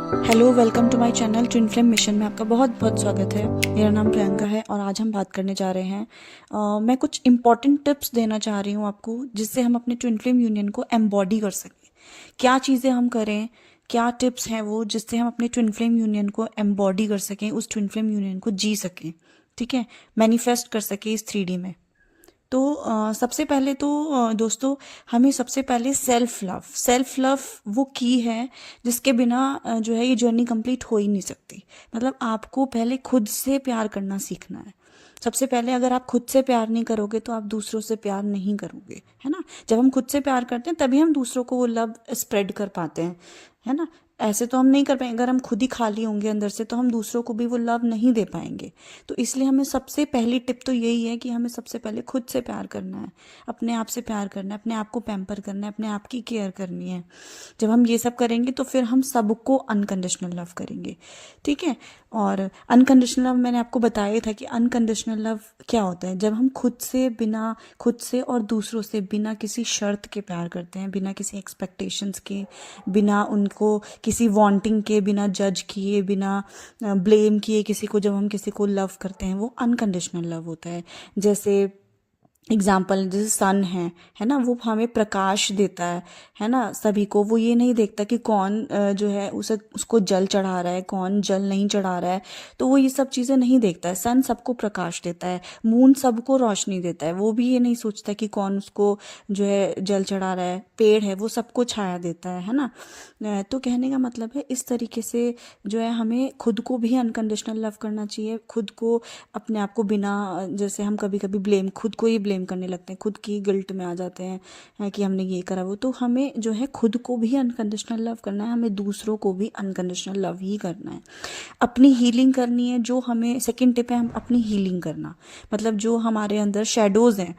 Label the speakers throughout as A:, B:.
A: Hello, welcome to my channel twin flame mission में आपका बहुत बहुत स्वागत है। मेरा नाम प्रियंका है और आज हम बात करने जा रहे हैं। मैं कुछ इंपॉर्टेंट टिप्स देना चाह रही हूँ आपको, जिससे हम अपने ट्विन फ्लेम यूनियन को एम्बॉडी कर सकें। क्या चीज़ें हम करें, क्या टिप्स हैं वो, जिससे हम अपने ट्विन फ्लेम यूनियन को एम्बॉडी कर सकें, उस ट्विन फ्लेम यूनियन को जी सकें। ठीक है, मैनिफेस्ट कर सकें इस 3D में। तो सबसे पहले तो दोस्तों, हमें सबसे पहले सेल्फ लव वो की है जिसके बिना जो है ये जर्नी कंप्लीट हो ही नहीं सकती। मतलब आपको पहले खुद से प्यार करना सीखना है। सबसे पहले अगर आप खुद से प्यार नहीं करोगे तो आप दूसरों से प्यार नहीं करोगे, है ना। जब हम खुद से प्यार करते हैं तभी हम दूसरों को वो लव स्प्रेड कर पाते हैं, है ना। ऐसे तो हम नहीं कर पाएंगे। अगर हम खुद ही खाली होंगे अंदर से तो हम दूसरों को भी वो लव नहीं दे पाएंगे। तो इसलिए हमें सबसे पहली टिप तो यही है कि हमें सबसे पहले खुद से प्यार करना है, अपने आप से प्यार करना है, अपने आप को पैम्पर करना है, अपने आप की केयर करनी है। जब हम ये सब करेंगे तो फिर हम सबको अनकंडीशनल लव करेंगे। ठीक है। और अनकंडीशनल लव मैंने आपको बताया था कि अनकंडीशनल लव क्या होता है। जब हम खुद से और दूसरों से बिना किसी शर्त के प्यार करते हैं, बिना किसी एक्सपेक्टेशंस के, बिना उनको किसी वांटिंग के, बिना जज किए, बिना ब्लेम किए किसी को, जब हम किसी को लव करते हैं वो अनकंडीशनल लव होता है। जैसे एग्जाम्पल, जैसे सन है ना, वो हमें प्रकाश देता है ना सभी को। वो ये नहीं देखता कि कौन जो है उसको जल चढ़ा रहा है, कौन जल नहीं चढ़ा रहा है। तो वो ये सब चीज़ें नहीं देखता है। सन सबको प्रकाश देता है, मून सबको रोशनी देता है। वो भी ये नहीं सोचता कि कौन उसको जो है जल चढ़ा रहा है। पेड़ है वो सबको छाया देता है ना। तो कहने का मतलब है इस तरीके से जो है हमें खुद को भी अनकंडीशनल लव करना चाहिए। खुद को, अपने आप को बिना, जैसे हम कभी कभी खुद को ही ब्लेम करने लगते हैं, खुद की गिल्ट में आ जाते हैं कि हमने ये करा वो। तो हमें जो है खुद को भी अनकंडीशनल लव करना है, हमें दूसरों को भी अनकंडीशनल लव ही करना है। अपनी हीलिंग करनी है। जो हमें सेकंड टिप है, हम अपनी हीलिंग करना। मतलब जो हमारे अंदर शेडोज़ हैं,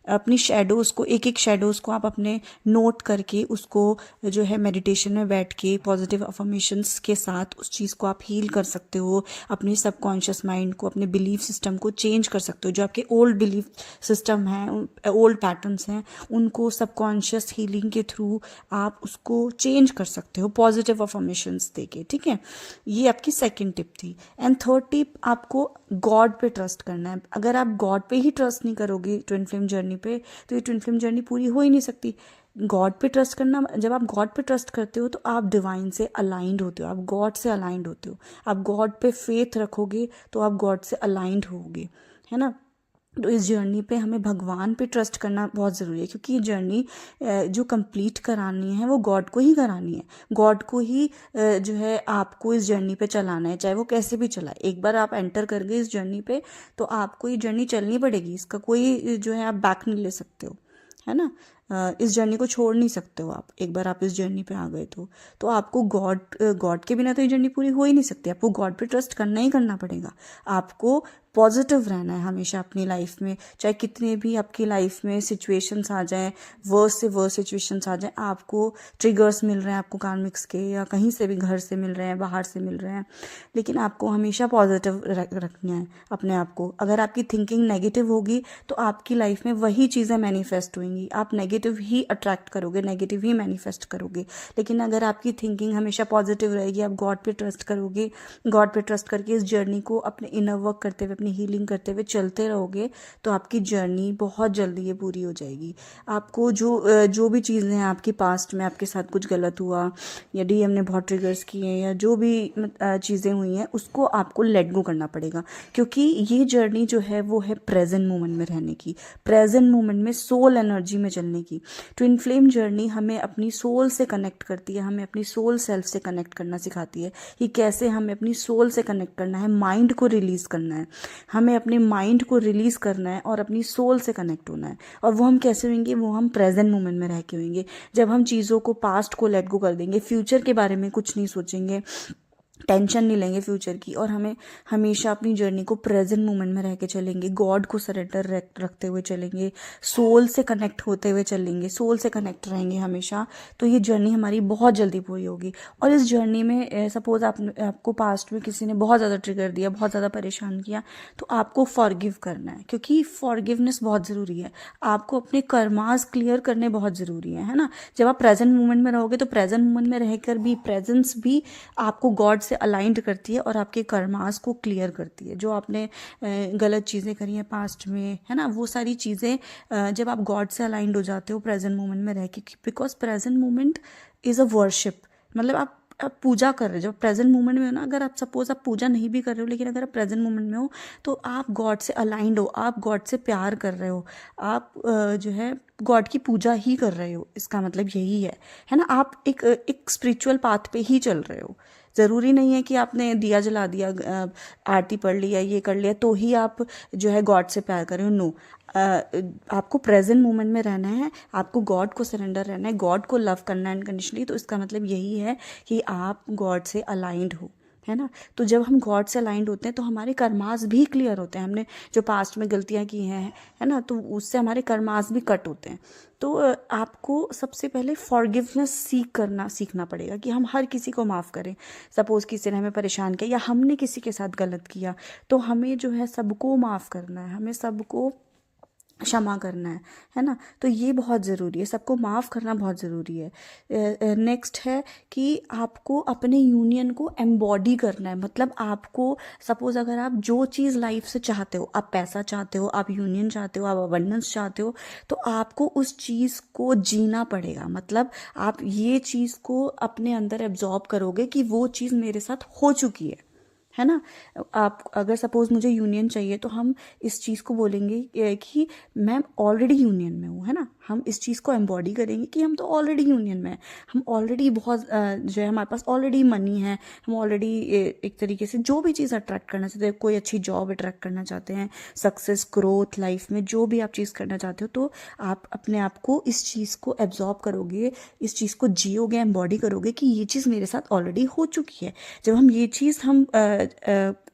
A: अपनी शेडोज़ को, एक एक शेडोज़ को आप अपने नोट करके उसको जो है मेडिटेशन में बैठ के पॉजिटिव अफर्मेशंस के साथ उस चीज़ को आप हील कर सकते हो। अपने सबकॉन्शियस माइंड को, अपने बिलीफ सिस्टम को चेंज कर सकते हो। जो आपके ओल्ड बिलीफ सिस्टम हैं, ओल्ड पैटर्न्स हैं, उनको सबकॉन्शियस हीलिंग के थ्रू आप उसको चेंज कर सकते हो पॉजिटिव अफर्मेशंस देके। ठीक है, ये आपकी सेकेंड टिप थी। एंड थर्ड टिप, आपको गॉड पे ट्रस्ट करना है। अगर आप गॉड पे ही ट्रस्ट नहीं करोगे ट्विन फ्लेम जर्नी पे, तो ये ट्विन फ्लेम जर्नी पूरी हो ही नहीं सकती। गॉड पे ट्रस्ट करना, जब आप गॉड पे ट्रस्ट करते हो तो आप डिवाइन से अलाइंड होते हो, आप गॉड से अलाइंड होते हो। आप गॉड पे फेथ रखोगे तो आप गॉड से अलाइंड होगे, है ना। तो इस जर्नी पे हमें भगवान पे ट्रस्ट करना बहुत ज़रूरी है, क्योंकि ये जर्नी जो कंप्लीट करानी है वो गॉड को ही करानी है। गॉड को ही जो है आपको इस जर्नी पे चलाना है, चाहे वो कैसे भी चलाए। एक बार आप एंटर कर गए इस जर्नी पे तो आपको ये जर्नी चलनी पड़ेगी। इसका कोई जो है आप बैक नहीं ले सकते हो, है ना। इस जर्नी को छोड़ नहीं सकते हो आप। एक बार आप इस जर्नी पे आ गए तो आपको गॉड के बिना तो ये जर्नी पूरी हो ही नहीं सकती। आपको गॉड पे ट्रस्ट करना ही करना पड़ेगा। आपको पॉजिटिव रहना है हमेशा अपनी लाइफ में, चाहे कितने भी आपकी लाइफ में सिचुएशंस आ जाएं, वर्स से वर्स सिचुएशंस आ जाएं, आपको ट्रिगर्स मिल रहे हैं आपको कार्मिक्स के, या कहीं से भी, घर से मिल रहे हैं, बाहर से मिल रहे हैं, लेकिन आपको हमेशा पॉजिटिव रखना है अपने आप को। अगर आपकी थिंकिंग नेगेटिव होगी तो आपकी लाइफ में वही चीज़ें मैनिफेस्ट होंगी। आप नेगेटिव ही अट्रैक्ट करोगे, नेगेटिव ही मैनिफेस्ट करोगे। लेकिन अगर आपकी थिंकिंग हमेशा पॉजिटिव रहेगी, आप गॉड पे ट्रस्ट करोगे, गॉड पे ट्रस्ट करके इस जर्नी को अपने इनर वर्क करते हुए, अपनी हीलिंग करते हुए चलते रहोगे, तो आपकी जर्नी बहुत जल्दी ये पूरी हो जाएगी। आपको जो भी चीज़ें हैं आपकी पास्ट में, आपके साथ कुछ गलत हुआ या डीएम ने बहुत ट्रिगर्स किए या जो भी चीज़ें हुई हैं, उसको आपको लेट गो करना पड़ेगा। क्योंकि ये जर्नी जो है वो है प्रेजेंट मोमेंट में रहने की, प्रेजेंट मोमेंट में सोल एनर्जी में चलने की। ट्विन फ्लेम जर्नी हमें अपनी सोल से कनेक्ट करती है, हमें अपनी सोल सेल्फ से कनेक्ट करना सिखाती है कि कैसे हमें अपनी सोल से कनेक्ट करना है, माइंड को रिलीज़ करना है। हमें अपने माइंड को रिलीज़ करना है और अपनी सोल से कनेक्ट होना है। और वो हम कैसे होंगे, वो हम प्रेजेंट मोमेंट में रह के होंगे। जब हम चीज़ों को, पास्ट को लेट गो कर देंगे, फ्यूचर के बारे में कुछ नहीं सोचेंगे, टेंशन नहीं लेंगे फ्यूचर की, और हमें हमेशा अपनी जर्नी को प्रेजेंट मोमेंट में रह के चलेंगे, गॉड को सरेंडर रखते हुए चलेंगे, सोल से कनेक्ट होते हुए चलेंगे, सोल से कनेक्ट रहेंगे हमेशा। तो ये जर्नी हमारी बहुत जल्दी पूरी होगी। और इस जर्नी में सपोज आपको पास्ट में किसी ने बहुत ज़्यादा ट्रिगर दिया, बहुत ज़्यादा परेशान किया, तो आपको फॉरगिव करना है, क्योंकि फॉरगिवनेस बहुत ज़रूरी है। आपको अपने कर्मास क्लियर करने बहुत ज़रूरी है ना। जब आप प्रेजेंट मोमेंट में रहोगे तो प्रेजेंट मोमेंट में रहकर भी प्रेजेंस भी आपको गॉड से अलाइंड करती है और आपके कर्मास को क्लियर करती है। जो आपने गलत चीज़ें करी हैं पास्ट में, है ना, वो सारी चीज़ें जब आप गॉड से अलाइंड हो जाते हो प्रेजेंट मोमेंट में रह के, because present moment is a worship. मतलब आप पूजा कर रहे हो। जब प्रेजेंट मोमेंट में हो ना, अगर आप सपोज आप पूजा नहीं भी कर रहे हो, लेकिन अगर आप प्रेजेंट मोमेंट में हो तो आप गॉड से अलाइंड हो, आप गॉड से प्यार कर रहे हो, आप जो है गॉड की पूजा ही कर रहे हो। इसका मतलब यही है ना। आप एक स्पिरिचुअल पाथ पे ही चल रहे हो। ज़रूरी नहीं है कि आपने दिया जला दिया, आरती पढ़ लिया, ये कर लिया तो ही आप जो है गॉड से प्यार कर रहे हो। नो, आपको प्रेजेंट मोमेंट में रहना है, आपको गॉड को सरेंडर रहना है, गॉड को लव करना है अनकंडीशनली। तो इसका मतलब यही है कि आप गॉड से अलाइंड हो, है ना। तो जब हम गॉड से अलाइंड होते हैं तो हमारे कर्मास भी क्लियर होते हैं। हमने जो पास्ट में गलतियां की हैं, है ना, तो उससे हमारे कर्मास भी कट होते हैं। तो आपको सबसे पहले फॉरगिवनेस सीखना पड़ेगा कि हम हर किसी को माफ़ करें। सपोज किसी ने हमें परेशान किया या हमने किसी के साथ गलत किया, तो हमें जो है सबको माफ़ करना है, हमें सबको क्षमा करना है ना। तो ये बहुत ज़रूरी है, सबको माफ़ करना बहुत ज़रूरी है। नेक्स्ट है कि आपको अपने यूनियन को एम्बॉडी करना है। मतलब आपको सपोज़ अगर आप जो चीज़ लाइफ से चाहते हो, आप पैसा चाहते हो, आप यूनियन चाहते हो, आप अबंडेंस चाहते हो, तो आपको उस चीज़ को जीना पड़ेगा। मतलब आप ये चीज़ को अपने अंदर एब्जॉर्ब करोगे कि वो चीज़ मेरे साथ हो चुकी है ना। आप अगर सपोज मुझे यूनियन चाहिए तो हम इस चीज़ को बोलेंगे कि मैं ऑलरेडी यूनियन में हूँ, है ना। हम इस चीज़ को एम्बॉडी करेंगे कि हम तो ऑलरेडी यूनियन में हैं, हम ऑलरेडी बहुत जो है हमारे पास ऑलरेडी मनी है, हम ऑलरेडी एक तरीके से जो भी चीज़ अट्रैक्ट करना चाहते हैं, कोई अच्छी जॉब अट्रैक्ट करना चाहते हैं, सक्सेस, ग्रोथ, लाइफ में जो भी आप चीज़ करना चाहते हो, तो आप अपने आप को इस चीज़ को एब्जॉर्ब करोगे, इस चीज़ को जियोगे, एम्बॉडी करोगे कि ये चीज़ मेरे साथ ऑलरेडी हो चुकी है। जब हम ये चीज़ हम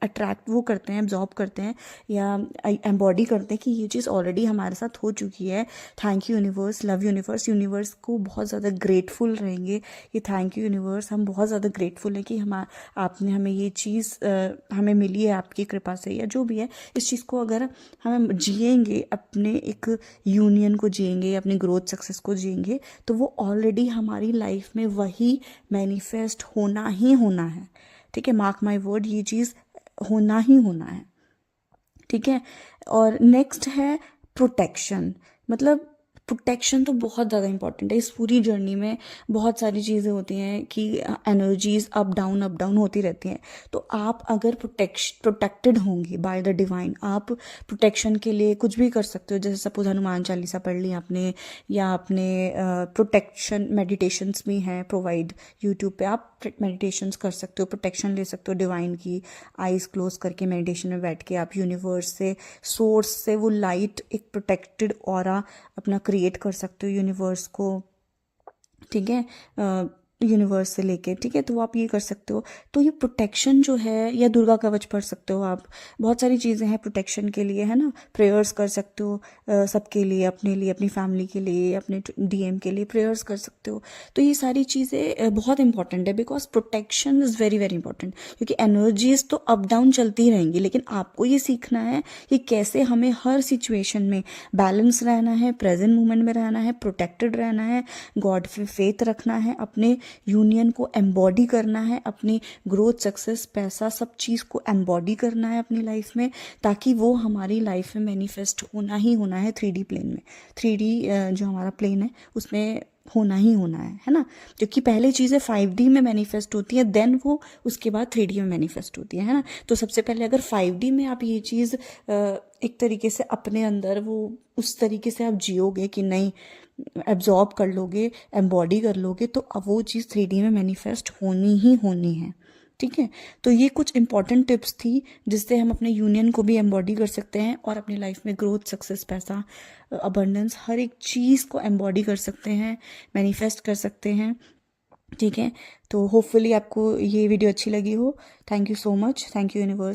A: अट्रैक्ट वो करते हैं, एब्जॉर्ब करते हैं या एम्बॉडी करते हैं कि ये चीज़ ऑलरेडी हमारे साथ हो चुकी है, thank you universe, love universe, universe को बहुत ज़्यादा ग्रेटफुल रहेंगे कि थैंक यू यूनिवर्स, हम बहुत ज़्यादा ग्रेटफुल हैं कि आपने हमें ये चीज़ हमें मिली है आपकी कृपा से, या जो भी है। इस चीज़ को अगर हम जिएंगे, अपने एक यूनियन को जिएंगे, अपनी ग्रोथ सक्सेस को जिएंगे, तो वो ऑलरेडी हमारी लाइफ में वही मैनिफेस्ट होना ही होना है। ठीक है, मार्क माई वर्ड, ये चीज़ होना ही होना है। ठीक है। और नेक्स्ट है प्रोटेक्शन। मतलब प्रोटेक्शन तो बहुत ज़्यादा इंपॉर्टेंट है। इस पूरी जर्नी में बहुत सारी चीज़ें होती हैं कि एनर्जीज अप डाउन होती रहती हैं। तो आप अगर प्रोटेक्टेड होंगे बाय द डिवाइन, आप प्रोटेक्शन के लिए कुछ भी कर सकते हो। जैसे सपोज हनुमान चालीसा पढ़ ली आपने, या आपने प्रोटेक्शन मेडिटेशंस भी हैं प्रोवाइड यूट्यूब पे, आप मेडिटेशंस कर सकते हो, प्रोटेक्शन ले सकते हो डिवाइन की। आइज़ क्लोज करके मेडिटेशन में बैठ के आप यूनिवर्स से, सोर्स से वो लाइट, एक प्रोटेक्टेड ऑरा अपना क्रिएट कर सकते हो यूनिवर्स को। ठीक है, यूनिवर्स से लेके, ठीक है, तो आप ये कर सकते हो। तो ये प्रोटेक्शन जो है, या दुर्गा कवच पढ़ सकते हो आप। बहुत सारी चीज़ें हैं प्रोटेक्शन के लिए, है ना। प्रेयर्स कर सकते हो सबके लिए, अपने लिए, अपनी फैमिली के लिए, अपने डीएम के लिए प्रेयर्स कर सकते हो। तो ये सारी चीज़ें बहुत इंपॉर्टेंट है, because protection is very very important. क्योंकि एनर्जीज तो अप डाउन चलती रहेंगी, लेकिन आपको ये सीखना है कि कैसे हमें हर सिचुएशन में बैलेंस रहना है, प्रेजेंट मोमेंट में रहना है, प्रोटेक्टेड रहना है, गॉड पे फेथ रखना है, अपने यूनियन को एम्बॉडी करना है, अपनी ग्रोथ, सक्सेस, पैसा, सब चीज़ को एम्बॉडी करना है अपनी लाइफ में, ताकि वो हमारी लाइफ में मैनिफेस्ट होना ही होना है 3D प्लेन में। 3D जो हमारा प्लेन है उसमें होना ही होना है ना। क्योंकि पहले चीज़ें 5D में मैनिफेस्ट होती है, देन वो उसके बाद 3D में मैनिफेस्ट होती है ना। तो सबसे पहले अगर 5D में आप ये चीज़ एक तरीके से अपने अंदर वो उस तरीके से आप जियोगे कि नहीं, एब्जॉर्ब कर लोगे, एम्बॉडी कर लोगे, तो अब वो चीज़ 3D में मैनिफेस्ट होनी ही होनी है। ठीक है, तो ये कुछ इंपॉर्टेंट टिप्स थी जिससे हम अपने यूनियन को भी एम्बॉडी कर सकते हैं और अपनी लाइफ में ग्रोथ, सक्सेस, पैसा, अबंडेंस, हर एक चीज़ को एम्बॉडी कर सकते हैं, मैनिफेस्ट कर सकते हैं। ठीक है, तो होपफुली आपको ये वीडियो अच्छी लगी हो। Thank you so much. Thank you universe.